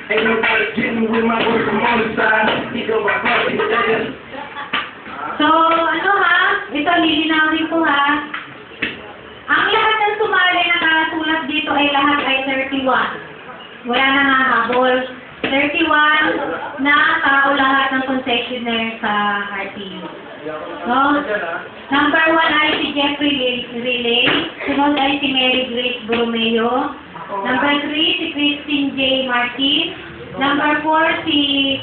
Ain't nobody getting with my boy from on the side. He go my brother, So, ano ha? Ito, lilinawin ko ha. Ang lahat ng sumali na nakasulat dito ay lahat ay 31. Wala na nga habol. 31 na tao lahat ng concessionaire sa RTU. So, number 1 ay si Jeffrey Relay. Sunod ay si Mary Grace Borromeo. Number 3, si Christine J. Martin. Number 4, si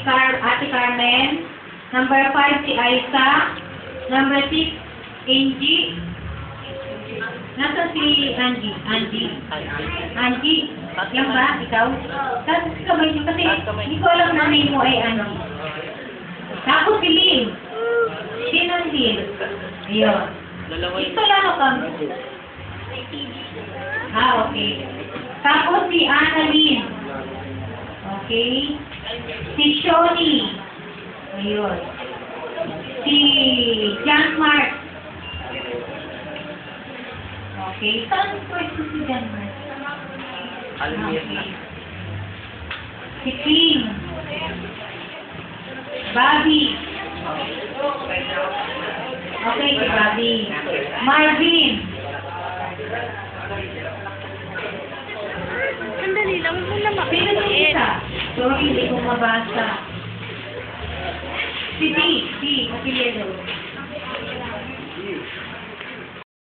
Ate Carmen. Number 5, si Aisa. Number 6, Angie. Nasa si Angie? Angie? Yan ba? Ikaw? Tapos kamay niyo kasi hindi ko alam na name mo ay Angie. Tapos si Lynn. Sino ang Lynn? Ayun. Ito lang ako. Okay. Tapos si Annalyn. Okay. Si Shoni. Ayun. Si John Mark. Okay. Saan pwede si John Mark? Okay. Si Kim. Bobby. Okay, si Bobby. Marvin. Sandali lang, huwag mo na Sino yung isa? Sorry, hindi ko mabasa. Si D. Apelyido.